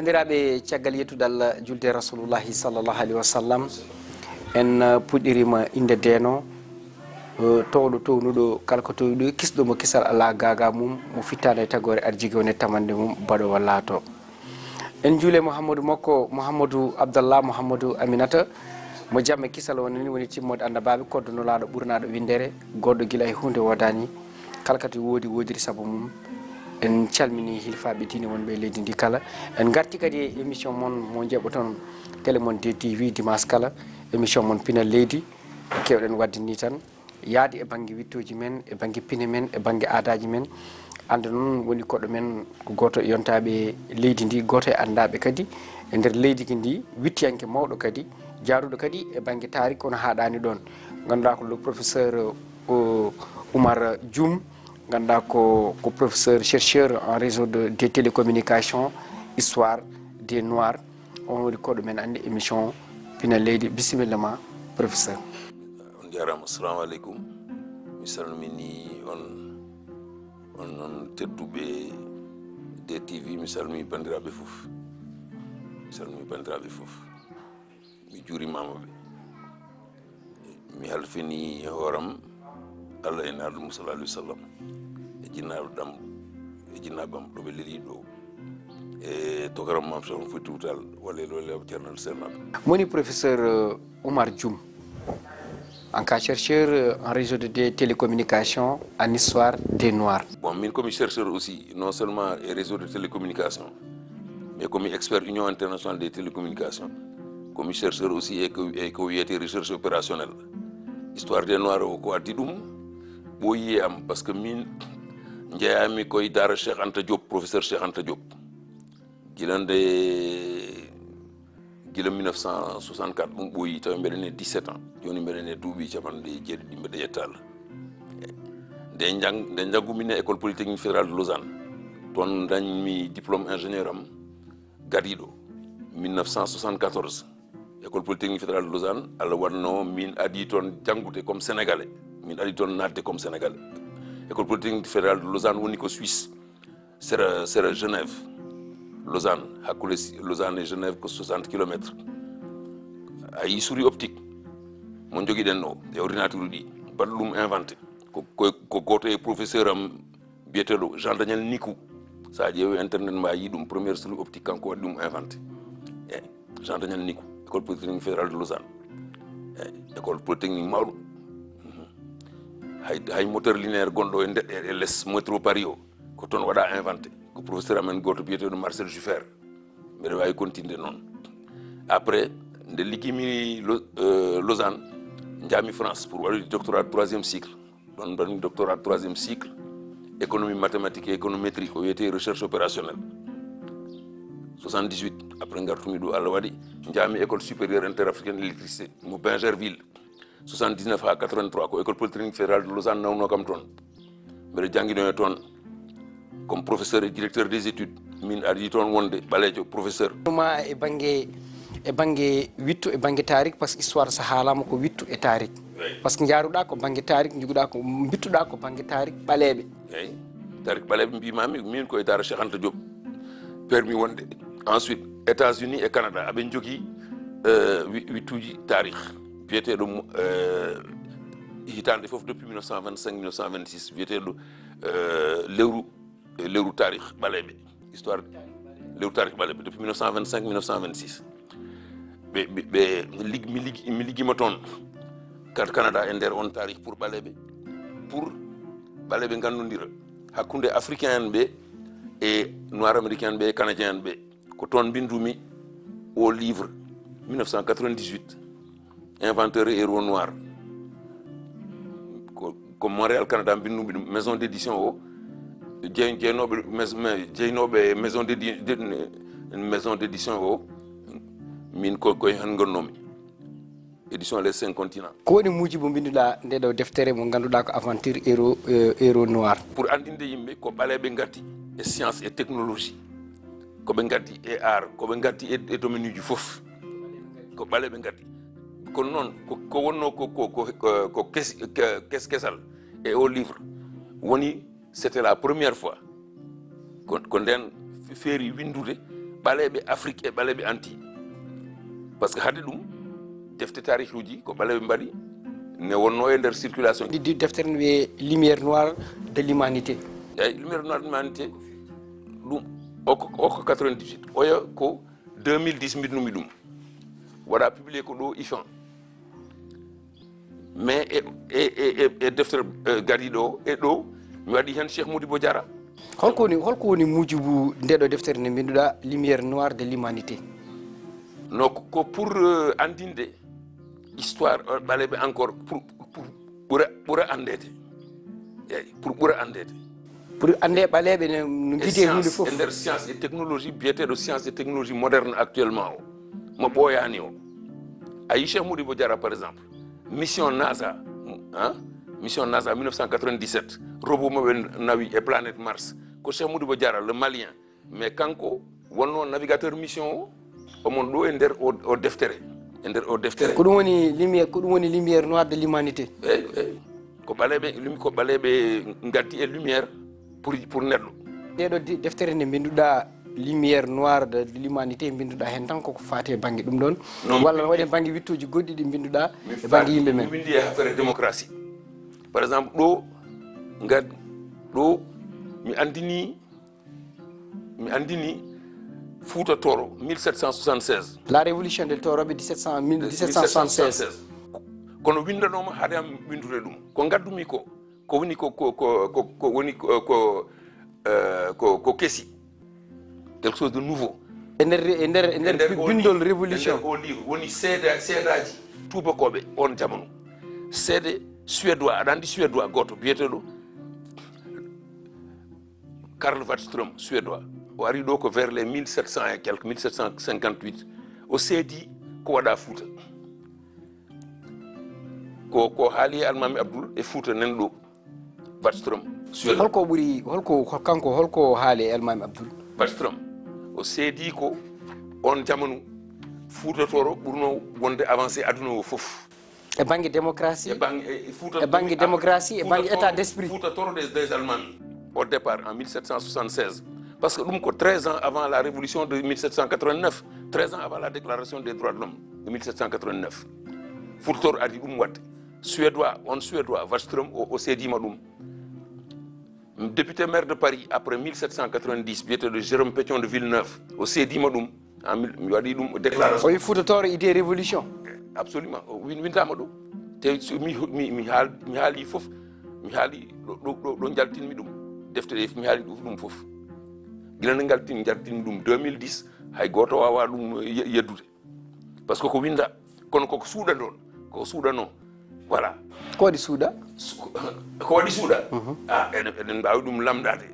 bandiraɓe caggal yettudal julde rasulullahi sallallahu alaihi wasallam en puɗɗirima inde deeno towɗo townuɗo kala ko towiɗo kisɗomo kisal ala gaga mum mo fittano e tagore arjigi woni tamande mum baɗo wallato en juule mouhamadou makko mouhamadou abdallah mouhamadou aminata mo jamme kisal wonani woni timmode annabaɓe koddonolaɗo ɓurnaɗo windere goɗɗo guila e hunde wodani kala kadi wodiri saabu mum en calmini hilfaɓe diine wonɓe leydi ndi kala en garti kadi e émission moon mo jeeɓoton télé moon DTV dimanche kala émission moon pinal leydi kewɗen wadde ni tan yaadi e banggue wittoji men e banggue pine men e banggue aadaji men anda noon woni koɗo men ko goto e yontaɓe leydi ndi goto e andaɓe kadi e nder leydi ki ndi wittiyanke mawɗo kadi jaaruɗo kadi e banggue tarik kono haɗani ɗon ganduɗa ko le professeur Oumar Dioum ganduɗa ko professeur chercheur en réseau des télécommunications histoire des noirs on woni koɗo men andi émission pinal leydi bisimilla ma professeur. On jarama, assalamu aleykum, mi salmini on noon tedduɓe DTV, mi salmini bandiraɓe fof, mi juurimamaɓe, mi halfini hooram Allah e naaɗo mum sallallahu alayhi wa sallam e jinnaɓam ɗo ɓe leli ɗo e tokaram mam so foti tutal walelole ceerno sernaɓe. Moni professeur Oumar Dioum en cas chercheur en réseau de télécommunications en histoire des noirs. Bon, min comme chercheur aussi non seulement et réseau de télécommunications mais comme expert union internationale des télécommunications comme chercheur aussi et ko wiyete recherche opérationnelle histoire des noirs ko addi ɗum ɓooyi am parce que min jeeyami koye dara Cheikh Anta Diop professeur Cheikh Anta Diop gila 1964 ɗum ɓooyi tawi mbeɗen e 17 ans joni mbeɗen e duuɓi capanɗe jeeɗiɗi mbeɗa yetta Allah nde janggumini école polytechnique fédérale de Lausanne toon dañmi diplôme ingénieur am gadiɗo 1974 école polytechnique fédérale de Lausanne Allah waɗno min adi toon janggude comme sénégalais min adi toon nadde comme sénégalais école polytechnique fédérale de Lausanne woni ko Suisse sera Genève Lausanne hakkude Lausanne et Genève ko 60 kilomètres a yi souris optique mo joguiɗen o e ordinateur ɗi baɗa ɗum inventé ko goto e professeur am biyeteɗo Jean Daniel Nicou sa ƴeewi internet ma yi ɗum première souris optique kanko waɗi ɗum inventé eyyi Jean Daniel Nicou école polytechnique fédérale de Lausanne eyyi école polytechnique mawɗo hay moteur linéaire gonɗo e less métro Paris o ko toon waɗa inventé ko professeur amen goto biyeteɗo Marcel Juffert mbeɗa wawi continde noon après nde liggimi Lausanne jaami France pour waɗude doctorat troisième cycle ɗon mbaɗmi doctorat troisième cycle économie mathématique et économétrie ko wiyete recherche opérationnelle 78 après gartumi ɗo Allah waɗi jaami école supérieure interafricaine d'électricité mo Bingerville 79 ha 83 ko école polytechnique fédérale de Lausanne nawno kam toon mbeɗa jangguino e toon comme professeur et directeur des études min ari toon wonde ɓalejo professeur ma e banggue wittu e banggue tarik par ce que histoire so haalama ko wittu e tarik par ce que jaaruɗa ko banggue tarik joguɗa ko bittuɗa ko banggue tarik ɓaleɓe eyyi tarik ɓaleɓe mbimami min koye dara Cheikh Anta Diop permis wonde ensuite États-Unis et Canada aɓen jogui wittuji tarik biyeteɗo hitande foof depuis 1925 1926 biyeteɗo lewru tarik ɓaleɓe histoire lewru tarik ɓaleɓe depuis 1925 1926 mi liggima toon carte Canada e nder on tarik pour ɓaleɓe gandodira hakkude africain en ɓe e noir américain ɓe e canadien en ɓe ko toon bindumi o livre 1998 inventeur et héros noir ko Montréal Canada bindumi ɗum maison d'édition o jeynoɓe maison d'édition o min koye han gonnomi édition les 5 continents. Ko woni muujibo binduɗa nde ɗo deftere mo ganduɗa ko aventure héros noir pour andinde yimɓe ko ɓaleɓe gatti e science et technologie koɓe gatti e art koɓe gatti e domaine uji foof ko ɓaleɓe gatti kono noon ko wonno ko kesal e o livre woni c'était la première fois ko nden feeri windude ɓaleɓe Afrique e ɓaleɓe Antilles par ce que hade ɗum defte tarihuji ko ɓaleɓe mbaɗi ne wonno e nder circulation di deftere ne wiye lumière noire de l'humanité. eyyi lumière noire de l'humanité ɗum oko 98 oya ko 2010 mbindumi ɗum waɗa publié ko ɗo IFAN mais e deftere gariɗo o e ɗo mi waɗi hen Cheikh Modibo Diarra. holko woni mujubu ndeɗo deftere nde mbinduɗa lumière noire de l'humanité? non ko pour andinde histoire ɓaleɓe encore pour ɓura andede eyyi pour ɓura andede pour ande ɓaleɓe no guide hunde fof e nder science et technologie biyeteɗo science et technologie moderne actuellement o mo ɓooyani o ayi Cheikh Modibo Diarra par exemple mission NASA mission NASA 1997 robot moɓe nawi e planète Mars ko Cheikh Modibo Diarra le malien mais kanko wonno navigateur mission o omon ɗo e nder o deftere ko ɗum woni lumière noire de l'humanité. eyyi ko ɓaleɓe gatti e lumière pour neɗɗo ɗeɗo deftere nde mbinduɗa lumière noire de l'humanité mbinduɗa hen tan koko fati e banggue ɗum ɗon walla waɗi e banggue wittuji goɗɗi ɗi mbinduɗa e banggue yimɓe men? windi e affaire démocratie par exemple ɗo mi andini Fouta Toro 1776 la révolution del Toroɓe 1776 kono windanoma haade am windude ɗum ko gaddumi ko woni ko keesi quelque chose de nouveau e nder bindol révolution o livre woni seedaji tubakoɓe on jamanu seede suédois aɗa andi suédois goto biyeteɗo Karl Wahlström suédois o ari ɗo ko vers les 1700 et quelque 1758 o seedi ko waɗa Fouta ko haali Almami Abdoul e Fouta nan ɗo Wahlström suédois holko haali e Almami Abdoul Wahlström o seedi ko on jamanu Fouta Toro ɓurno wonde avancé aduna o fof e banggue démocratie e banggue démocratie e banggue état d'esprit. Fouta Toro des Almami au départ en 1776 parce que ɗum ko 13 ans avant la révolution de 1789 13 ans avant la déclaration des droits de l'homme de 1789 Fouta Toro adi ɗum wadde suédois Wahlström o seedima ɗum député maire de Paris après 1790 biyeteɗo Jérôme Pétion de Villeneuve o seedima ɗum mi waɗi ɗum déclaration o wi Fouta Toro idée révolution absolument windama ɗo te mi haali fof mi haali ɗo jaltinmi ɗum defte ɗe mi haali ɗum fof gila nde jaltini ɗum 2010 hay goto wawa ɗum yeddude par ce que ko winda kono koko suuɗa ɗon voilà ko waɗi suuɗa eɗen mbawi ɗum lamdade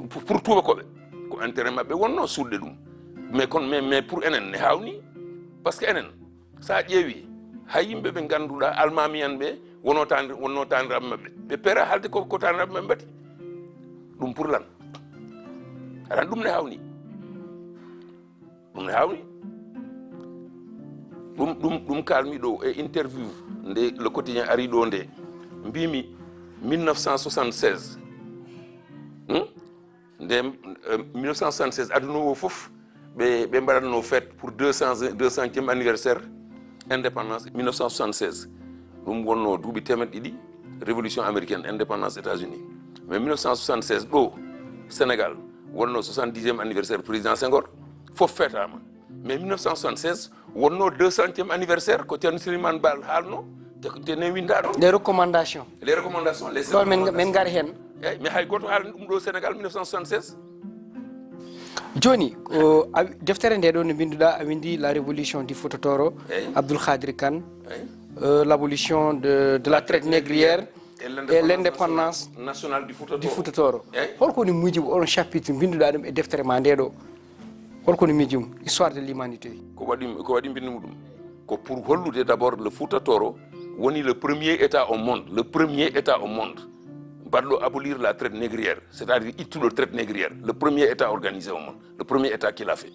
pour tubakoɓe ko intérêt mabɓe wonno suuɗde ɗum mais pour enen ne hawni par ce que enen sa ƴeewi hay yimɓe ɓe ganduɗa almami en ɓe wonno taniraɓe mabɓe ɓe peera haalde ko taniraɓe mabɓe mbaɗi ɗum pour lan aɗan ɗum ne hawni ɗum kalmi ɗo e interview nde le quotidien ari ɗo nde mbimi 1976 nde 1976 aduna o fof ɓe mbaɗatno fête pour 200e anniversaire indépendance 1976 ɗum wonno duuɓi temeɗe ɗiɗi révolution américaine indépendance États-Unis mais 1976 ɗo Sénégal wonno 70e anniversaire président Senghor fof fetama mais 1976 wonno 200e anniversaire ko Ceerno Souleymane Baal haalno te ne windaɗo les recommandations ɗon men gari hen eyyi mais hay goto haalani ɗum ɗo Sénégal 1976 joni deftere nde ɗo no mbinduɗa a windi la révolution du Fouta Toro Abdoul Khadir Kane l'abolition de la traite négrière et l'indépendance nationale du Fouta Toro holko woni miijumo on chapitre mbinduɗa ɗum e deftere ma nde ɗo holko woni miijumo histoire de l'humanité ko waɗi mbindumi ɗum ko pour hollude d'abord le Fouta Toro woni le premier état au monde mbaɗɗo abolir la traite négrière c'est-à-dire ittuɗo traite négrière le premier état organisé au monde le premier état qu'il a fait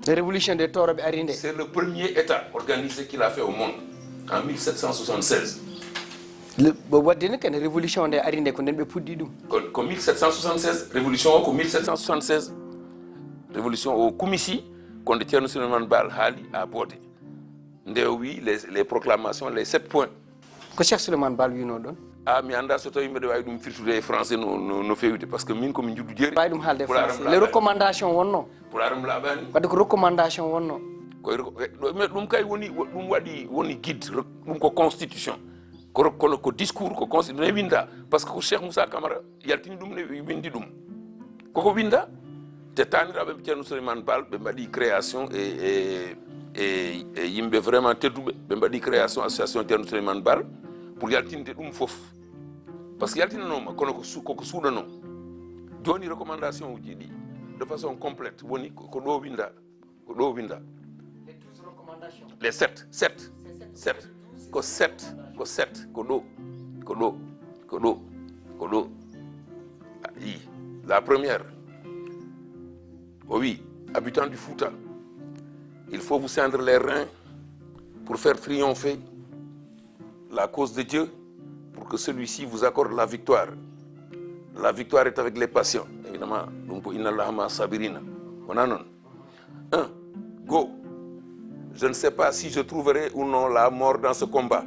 la révolution des Toroɓe ari nde c'est le premier état organisé qu'il a fait au monde en 1776 waddino kene révolution nde ari nde ko nden ɓe puɗɗi ɗum ko 1776 révolution o ko 1776 révolution au Koumissi qu'on Thierno Souleymane Baal Hali a abordé. Oui, les proclamations, les 7 points. Ko Cheikh Souleymane Baal wino don? Ah, mi anda so tawi mbeɗa wawi ɗum firtude français no fewde par ce que min komi juddu jeeri. Wawi ɗum haalde français. Les recommandations wonno? Pularam laaɓani. Wadde ko recommandation wonno? ɗum kay woni guide ɗum ko constitution ko discours ko constitution ne winda par ce que ko Cheikh Moussa Camara yaltini ɗum ne windi ɗum koko winda te taniraɓe Thierno Souleymane Baal ɓe mbaɗi création e yimɓe vraiment tedduɓe ɓe mbaɗi création association Thierno Souleymane Baal pour yaltinde ɗum fof par ce que yaltinanoma kono koko suuɗano joni recommandation uji ɗi de façon complète woni ko ɗo winda les 7 ko 7 ko ɗo la première oui habitants du Fouta il faut vous cendre les reins pour faire triompher la cause de Dieu pour que celui-ci vous accorde la victoire est avec les patients évidemment donc inna Allaha ma sabirina wona non 1 go. Je ne sais pas si je trouverai ou non la mort dans ce combat.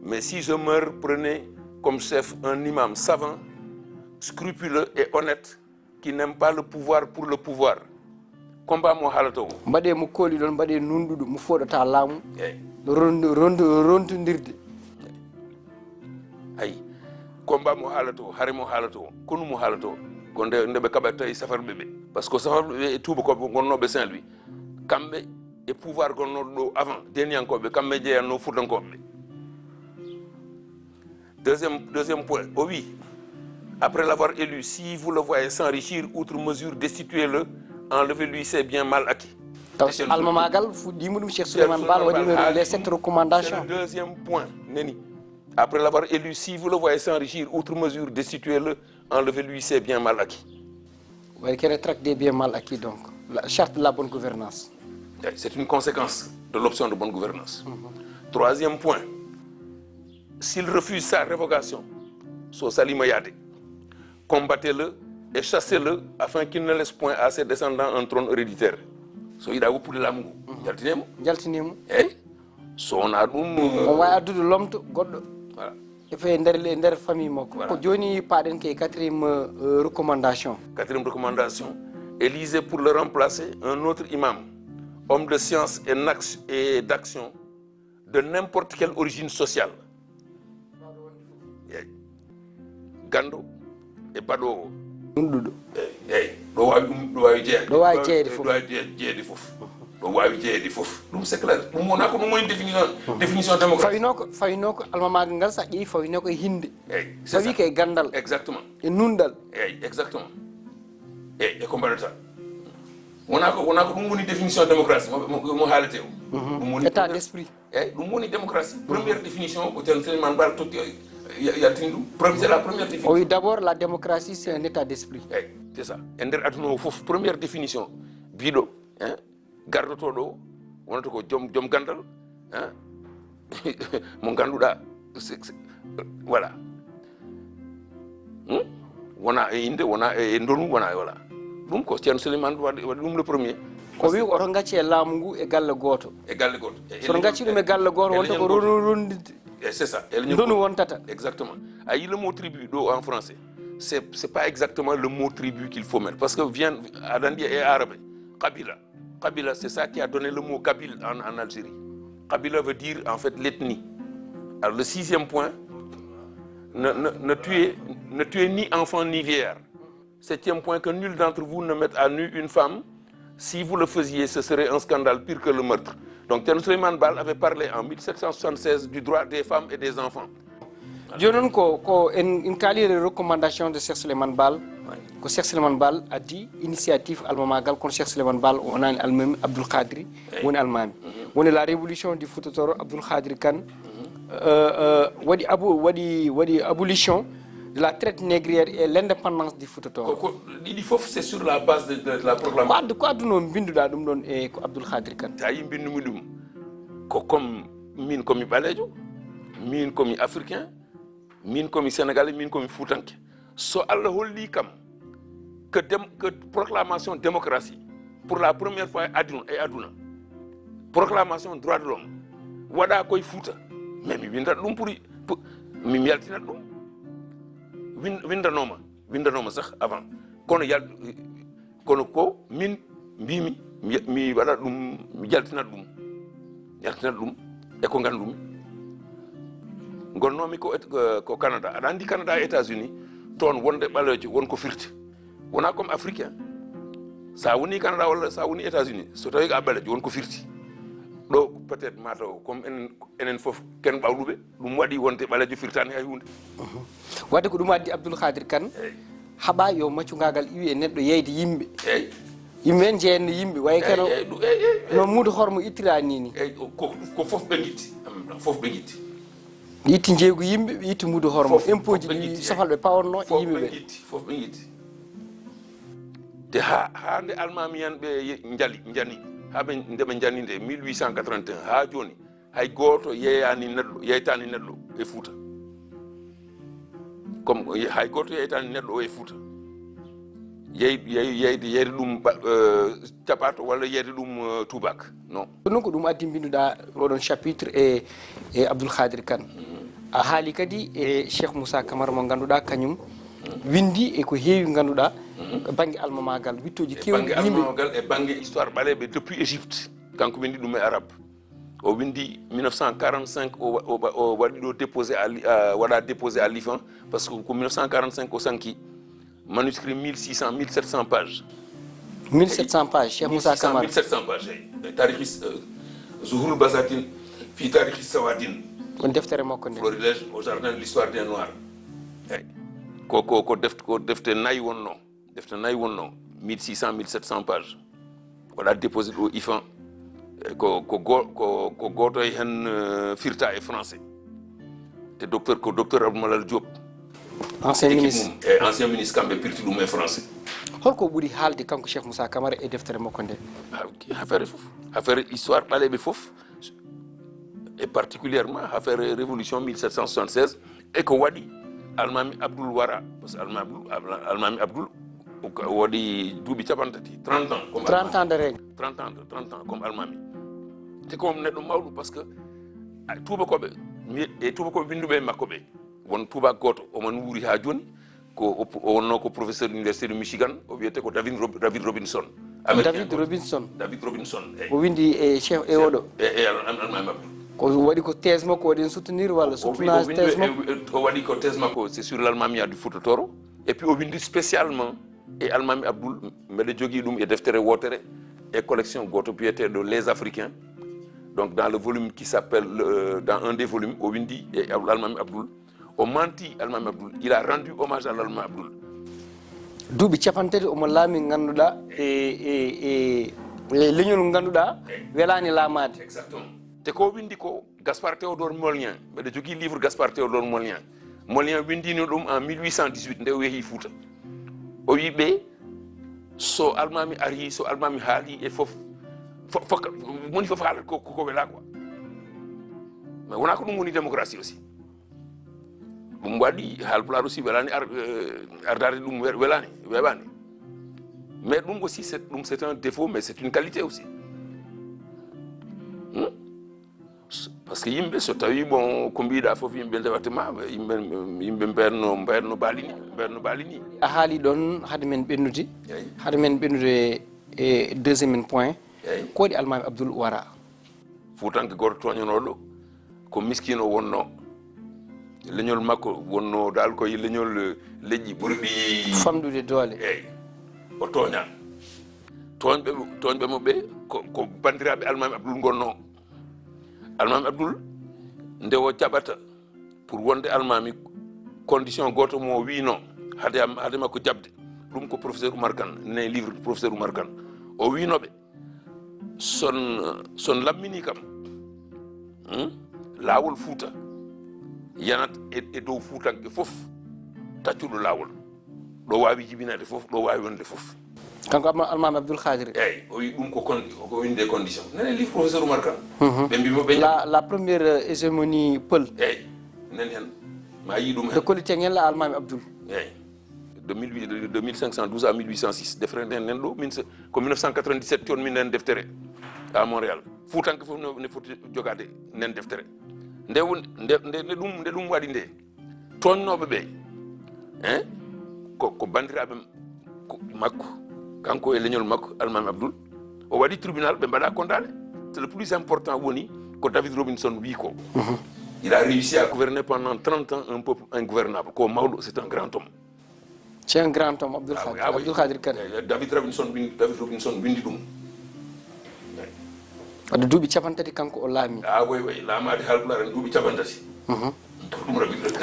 Mais si je meurs, prenez comme chef un imam savant, scrupuleux et honnête, qui n'aime pas le pouvoir pour le pouvoir. Combat mo halato. Mbade mo koli don mbade nundudu mo fodata laamu. Rontondirde. Ay. Combat mo halato, hare mo halato, konu mo halato. Konde ndebe kabata e safar bebe. Parce que safar bebe e tuba ko gonnobe Saint-Louis. Kambe et pouvoir qu'on a avant dernier comme média no foot encore. Deuxième point. Oh oui, après l'avoir élu, si vous le voyez s'enrichir outre mesure, destituez-le, enlevez-lui ses biens mal acquis. Alma Magal, Cheikh Souleymane Baal, les 7 recommandations. C'est le deuxième point, Neni. Après l'avoir élu, si vous le voyez s'enrichir outre mesure, destituez-le, enlevez-lui ses biens mal acquis. Vous voyez qu'il rétracte des biens mal acquis donc. La charte de la bonne gouvernance. C'est une conséquence de l'option de bonne gouvernance. Troisième point, s'il refuse sa révocation, combattez-le et chassez-le afin qu'il ne laisse point à ses descendants un trône héréditaire. So il a pour l'amour. Jaltinemo. On a on va addude l'homme goddo. Voilà. Il fait der famille moko. Ko joni paden ke quatrième recommandation. Quatrième recommandation, élisez pour le remplacer un autre imam, homme de science et d'action de n'importe quelle origine sociale. Gando et pas d'eau. C'est clair. On a une définition démocratique. Fawinoko almamagal ngal sa ƴeewi fawinoko e hinde. Fawi kay gandal. Exactement. E nundal. Exactement. Et combattant. On a une définition démocratique. État d'esprit. Une démocratie. Première définition, c'est la première définition. Oui, d'abord, la démocratie, c'est un état d'esprit. C'est ça. Première définition. Bido, garde todo, on a ko jom gandal, mon ganduda, voilà. On a inde, on a ndonu, on a voilà. Donc, ko Thierno Souleymane le premier. Ko wi oto ngacci e laamu ngu e galle goto. E galle goto. So ngacci ɗum e galle goto wonta ko rondide. C'est ça. Ndonu wontata. Exactement. Ayi le mot tribu en français. C'est pas exactement le mot tribu qu'il faut mettre parce que vient Adandi est arabe. Kabila. Kabila, c'est ça qui a donné le mot Kabyle en Algérie. Kabila veut dire en fait l'ethnie. Alors le 6e point, ne tuez ni enfant ni vieillard. 7e point, que nul d'entre vous ne mette à nu une femme. Si vous le faisiez, ce serait un scandale pire que le meurtre. Donc Thierno Souleymane Baal avait parlé en 1776 du droit des femmes et des enfants. Jonon ko en kali les recommandations de Cheikh Souleymane Baal. Ko Cheikh Souleymane Baal a dit initiative almamagal kon Cheikh Souleymane Baal on a almami Abdoul Khadri woni almami. Woni la révolution du Fouta Toro Abdoul Khadri Kane wadi abolition de la traite négrière et l'indépendance du Fouta Toro. Il faut c'est sur la base de la proclamation. Ko adduno binduda dum don e ko Abdoul Khadri Kane. Tayi bindumi dum ko comme min komi balejo, min komi africain, min komi sénégalais, min komi foutanké. So Allah holli kam que proclamation démocratie pour la première fois aduna proclamation droit de l'homme waɗa koye Fouta mais mi windat ɗum pour mi yaltinat ɗum windanoma sax avant kono ko min mbimi mi waɗa ɗum mi yaltinat ɗum e ko gandumi gonnomi ko Canada aɗa andi Canada e États-Unis toon wonde ɓalejo wonko firti wona comme africain sa woni Canada walla sa woni États-Unis so tawi a ɓalejo wonko firti ɗo peut être mataw comme enen fof ken ɓawɗuɓe ɗum waɗi wonde ɓalejo firtani hay hunde wadde ko ɗum addi Abdoul Khadir Kane haɓa yo maccugagal iwi e neɗɗo yeyde yimɓe yimɓe en jeeyatno yimɓe way kano no muudo hormo ittirani ni eyyi ko fof ɓe guitti fof ɓe guitti yitti jeeygu yimɓe ɓe yitti muudo hormo impôt ji ɗi safalɓe pawatno e yimɓeɓe fof ɓe guitti te ha nde almamiyan ɓe jani nde ɓe jani nde 1881 ha joni hay goto yeytani neɗɗo e Fouta comme hay goto yeytani neɗɗo o e Fouta yeyde ɗum capato walla yeyde ɗum tubak non noon ko ɗum addi mbinduɗa oɗon chapitre e Abdoul Khadir Kane a haali kadi e Cheikh Moussa Camara mo ganduɗa kañum windi e ko heewi ganduɗa banggue almamagal wittoji kewɗi almamagal e banggue histoire ɓaleɓe depuis Égypte kanko windi ɗum e arabe o windi 1945 o waɗi ɗo déposé waɗa déposé à l'IFAN par ce que ko 1945 o sanki manuscrit 1600 1700 pages 1700 pages Cheikh Moussa Camara 1700 pages eyyi tarihis Zuhurul Basatin fi tarihis Sawadine on deftere makko nde florilège au jardin de l'histoire des noirs eyyi ko defte nayyi wonno 1600 1700 pages waɗa déposé ɗo IFAN ko goto e hen firta e français te docteur Abdou Malal Diop ancien ministre kamɓe pirti ɗum e français holko ɓuuri haalde kanko Cheikh Moussa Camara e deftere makko nde affaire histoire ɓaleɓe fof et particulièrement affaire révolution 1776 e ko waɗi almami Abdoul Wara par ce que almami Abdoul waɗi duuɓi capantati 30 ans comme 30 ans de règne 30 ans comme almami te ko neɗɗo mawɗo par ce que tubakoɓe winduɓe e makko ɓe won tubak goto omon wuuri ha joni o wonno ko professeur université de Michigan o wiyete ko David Robinson David Robinson o windi e Cheikh e oɗo almami Abdoul ko waɗi ko thèse makko waɗi soutenir walla soutenage thèse makko o waɗi ko thèse makko c'est sur l'almamia du Fouta Toro et puis o windi spécialement e almami Abdoul mbeɗa jogui ɗum e deftere wotere et collection goto biyeteɗo les Africains donc dans le volume qui s'appelle dans un des volumes o windi e almami Abdoul o manti almami Abdoul il a rendu hommage à l'almami Abdoul duuɓi capantati omo laami ganduɗa e leñol ganduɗa welani laamade exactement te ko windi ko Gaspard Théodore Molien mbeɗa jogui livre Gaspard Théodore Molien windino ɗum en 1818 nde o yeehi Fouta o wi ɓe so almami ari so almami haali e fof moni fof haalata ko wela quoi mais wona ko ɗum woni démocratie aussi ɗum waɗi haalpulaar aussi welani ardade ɗum weɓani mais ɗum aussi c'est un défaut mais c'est une qualité aussi par ce que yimɓe so tawi bon ko mbiɗa fof yimɓe ndewatema yimɓe mbayatno baalini a haali ɗon haade men ɓennude e deuxiéme point ko waɗi almami Abdoul Wara fuutanke goto toñanoɗo ko miskino wonno leñol makko wonno dal koye leñol leƴƴi ɓurɗi famɗude doole eyyi o tooña toñɓe mo ɓe ko bandiraɓe almami Abdoul gonno almami Abdoul nde o jaɓata pour wonde almami condition goto mo wino hade makko jabde ɗum ko professeur Oumar Kane ne livre professeur Oumar Kane o winoɓe son lammini kam laawol Fouta yanat e dow fuutanɓe fof taccuɗo laawol ɗo wawi jibinade fof ɗo wawi wonde fof kanko almami Abdoul Khadir eyyi o wi ɗum ko winde condition nene livre professeur Oumar Kane ɓe mbimo ɓe la première hégémonie peul eyyi nani hen ma yi ɗum hen de koliteng hen la almami Abdoul eyyi de 1512 à 1806 deftere nden ɗo min ko 1997 toon min nden deftere à Montréal fuutanke fof ne foti jogade nden deftere nde ɗum waɗi nde toonnoɓe ɓe hein ko bandiraɓe makko kanko e leñol makko Almami Abdoul o waɗi tribunal ɓe mbaɗa condamné c'est le plus important woni ko David Robinson wi ko il a réussi à gouverner pendant 30 ans un peuple ingouvernable ko mawɗo c'est un grand homme. C'est un grand homme, Abdoul Khadir Kane. David Robinson windi ɗum wadde duuɓi capantati kanko o laami. Oui laamade Haalpulaar en duuɓi capantati ɗum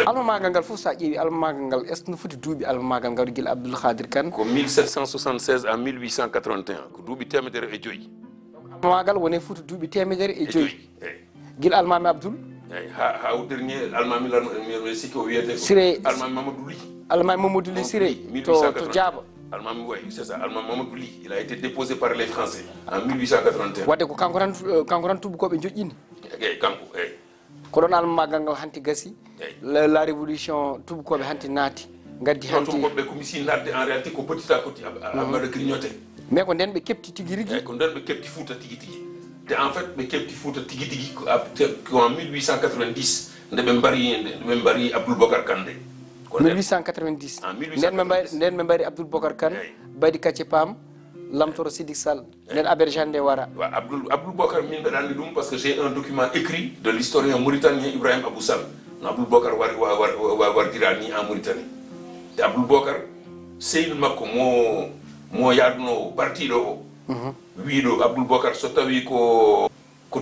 alma magal ngal fof sa ƴeewi alma magal ngal est ce que no foti duuɓi alma magal ngal guila Abdoul Khadir Kane ko 1776 à 1881 ko duuɓi temedere e joyyi alma magal woni foti duuɓi temedere e joyyi guila Almami Abdoul eyyi ha o dernier Almami sikki o wiyete Siré Almami Mamadou Ly Almami Mamadou Ly Siré to Diaba Almami oui c'est ça Almami Mamadou Ly il a été déposé par les Français en 1881 wadde ko kanko tan tubakoɓe joƴƴini eyyi kanko eyyi ko ɗon alma magal ngal hanti gasi la révolution tubakoɓe hanti naati gaddi hanti tubakoɓe ko misi nadde en réalité ko petit à petit aɓaɗa grignoté mais ko nden ɓe kepti tigui rigui ko nden ɓe kepti Fouta tigui tigui te en fait ɓe kepti Fouta tigui tigui ko en 1890 nde ɓe mbari Abdoul Bokar Kane 1890 nden ɓe mbari Abdoul Bokar Kane Baydi Kacce Pam Lamtoro Sidik Sall nden Aberjane nde wara Abdoul Bokar min mbeɗa andi ɗum parce que j'ai un document écrit de l'historien mauritanien Ibrahim Abou Sall no Abdoul Bokar wardira ni en Mauritanie te Abdoul Bokar sehil makko mo yadno partiɗo o wiiɗo Abdoul Bokar so tawi ko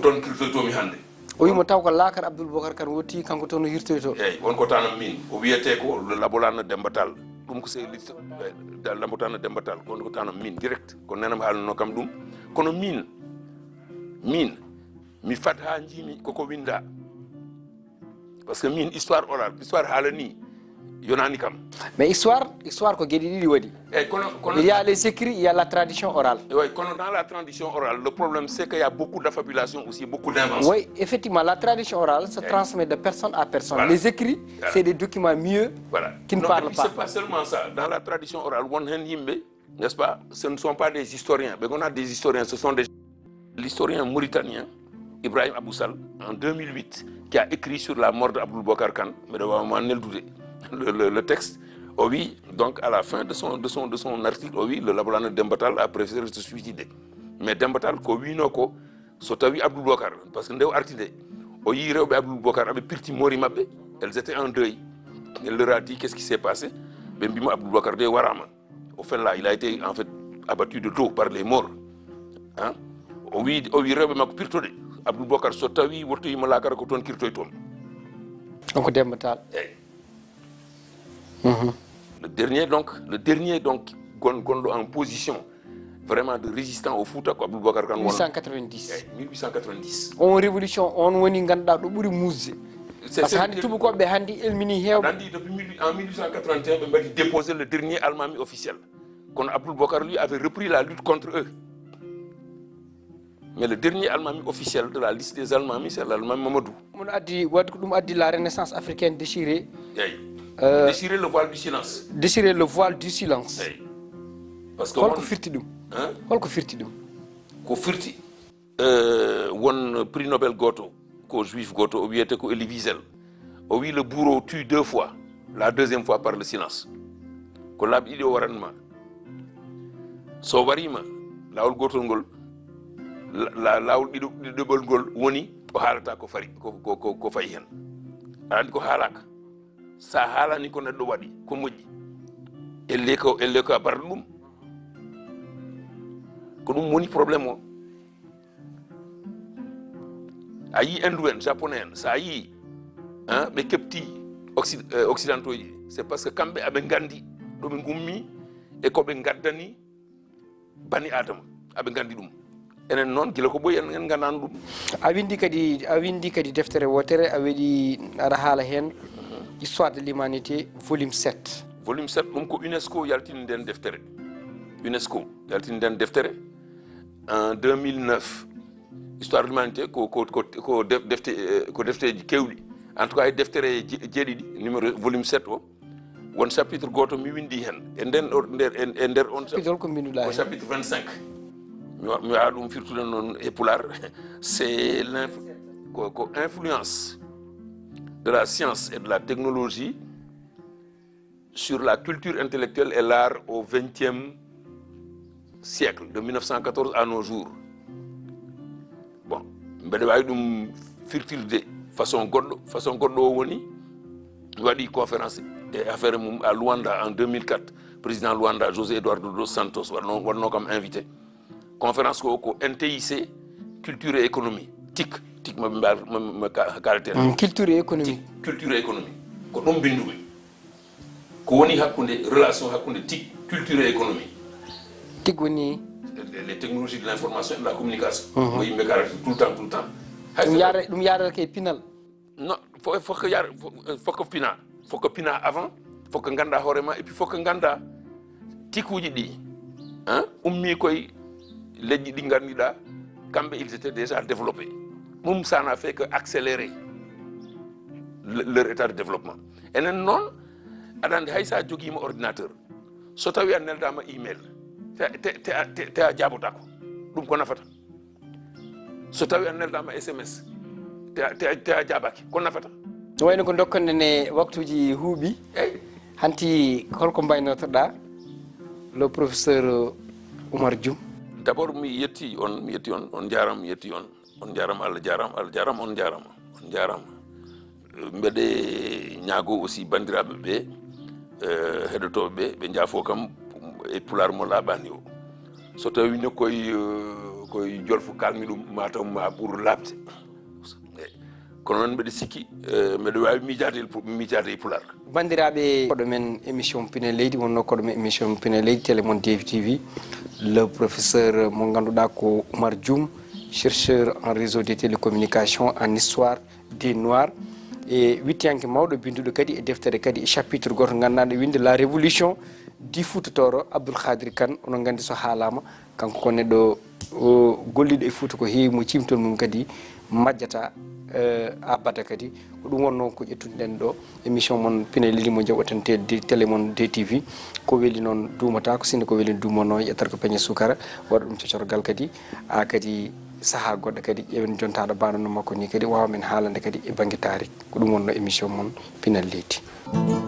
toon kirtoytomi hannde o wimo taw ko laakar Abdoul Bokar Kane wotti kanko toon no hirtoyto eyyi wonko tanam min o wiyete ko Labolana Demba Tall ɗum ko sehil Labolana Demba Tall ko tanam min direct ko nenam haalno kam ɗum kono min mi fat ha jiimi koko winda par ce que min histoire oral histoire haalani yonani kam mais histoire ko gueɗe ɗiɗi waɗi il y a les écrits il y a la tradition orale oui dans la tradition orale le problème c'est qu'il y a beaucoup d'affabulation aussi beaucoup d'invention oui effectivement la tradition orale se transmet de personne à personne voilà. Les écrits c'est des documents mieux qui ne parlent pas c'est pas seulement ça dans la tradition orale won hen yimɓe n'est-ce pas ce ne sont pas des historiens ɓe gona des historiens ce sont des l'historien mauritanien Ibrahim Abou Sall en 2008 qui a écrit sur la mort d'Abdoul Bokar Kane mbeɗa wawma neldude le texte, oh oui, donc à la fin de son article, oh oui, le Labolana Demba Tall a préféré se suicider. Mais Demba Tall, ko wino ko, so tawi Abdoul Bokar, parce que ndew artide, o yi rewɓe Abdoul Bokar aɓe pirti mori mabɓe, elles étaient en deuil. Elle leur a dit qu'est-ce qui s'est passé. Ben bimo Abdoul Bokar de warama. Au fait là, il a été en fait abattu de dos par les morts. Hein? O wi rewɓe makko pirtode. Abdoul Bokar so tawi wurtoyima lakara ko toon kirtoy toon. Donc Demba Tall. Le dernier donc gonɗo en position vraiment de résistant au Fouta ko Abdoul Bokar Kane 1890 on révolution on woni ganduɗa ɗo ɓuuri musde par ce que hande tubakoɓe hande elmini hewɓe andi depuis en 1881 ɓe mbaɗi déposé le dernier almami officiel kono Abdoul Bokar lui avait repris la lutte contre eux mais le dernier almami officiel de la liste des almamis c'est l'almami Mamadou ɗum addi la renaissance africaine déchirée déchirer le voile du silence. Déchirer le voile du silence. Hey. Parce que holko firti ɗum holko firti ɗum ko firti won prix Nobel goto ko juif goto o wiyete ko Elie Wiesel o wi le bourreau tue 2 fois la deuxième fois par le silence ko laaɓi ɗiɗi o waranma so warima lawol gotol ngol lawol ɗiɗoɓol ngol woni o haalata ko fayi hen aɗa andi ko haalaka sa haalani ko neɗɗo waɗi ko moƴƴi elle ko a barɗo ɗum ko ɗum woni probléme o a yi indu en japonais en sa yi ɓe kepti occidentaux ji c'est parce que kamɓe aɓe gandi ɗoɓe gummi e koɓe gaddani bani adama aɓe gandi ɗum enen noon gila ko ɓoyi en gandano ɗum a windi kadi deftere wotere a waɗi aɗa haala hen histoire de l'humanité volume 7 volume 7 ɗum ko UNESCO yaltini nden deftere UNESCO yaltini nden deftere en 2009 histoire de l'humanité ko defteji kewɗi en tout cas e deftere jeeɗiɗi numéro volume 7 o won chapitre goto mi windi hen e nder on chapitre chapitre 25 mi waɗa ɗum firtude noon e pular c'est l'influence de la science et de la technologie sur la culture intellectuelle et l'art au XXe siècle, de 1914 à nos jours. Bon, mbeɗa wawi ɗum firtirde façon goɗɗo o woni waɗi conférence et affaire mum à Luanda en 2004. Président Luanda José Eduardo dos Santos waɗno kam invité. Conférence ko NTIC culture et économie TIC ma caractère culture et économie ko ɗum binduɓe ko woni hakkude relation hakkude TIC culture et économie. TIC woni les technologies de l'information et de la communication ko yimɓe karata tout le temps ɗum yarata ke pinal non foko pina avant foko ganda hoorema et puis foko ganda TIC uji ɗi ummi koye leƴƴi ɗi gandiɗa kamɓe ils étaient déjà développés mum ça n'a fait que accélérer leur état de développement enen noon aɗa andi hay sa joguima ordinateur so tawi a neldama email te a jabotako ɗum ko nafata so tawi a neldama SMS te a jabaki ko nafata wayno ko dokkonde ne waktuji huuɓi eyyi hanti holko mbaynotoɗa le professeur Oumar Dioum. D'abord mi yetti on on jarama mi yetti on jarama Allah jarama on jarama mbeɗe ñaago aussi bandiraɓe ɓe heɗotoɓe ɓe jaafo kam e pular mo laaɓani o so tawi ne koye jolfo kalmi ɗum mataw ma ɓuur labde kono noon mbeɗe sikki mbeɗe wawi miijade e pular. Bandiraɓe koɗo men émission Pine Leydi wonno koɗo men émission Pine Leydi télé mon DTV le professeur mo ganduɗa ko Oumar Dioum chercheur en réseau des télécommunications en histoire des noirs e wittiyanke mawɗo binduɗo kadi e deftere kadi e chapitre goto gandanɗo winde la révolution du Fouta Toro Abdoul Khadir Kane onon gandi so haalama kanko ko neɗɗo golliɗo e Fouta ko heewi mo cimton mum kadi majjata abada kadi ko ɗum wonno ko ƴettuɗen ɗo émission mon Pine Leydi mo jaɓaten télé mon DTV ko weeli noon duumata ko sinde ko weeli duumano ƴettata ko peñe sukara waɗa ɗum cocorgal kadi a kadi saaha goɗɗo kadi ƴewen jontaɗo banano makko ni kadi wawa men haalande kadi e banggue tarik ko ɗum wonno émission mon Pine Leydi.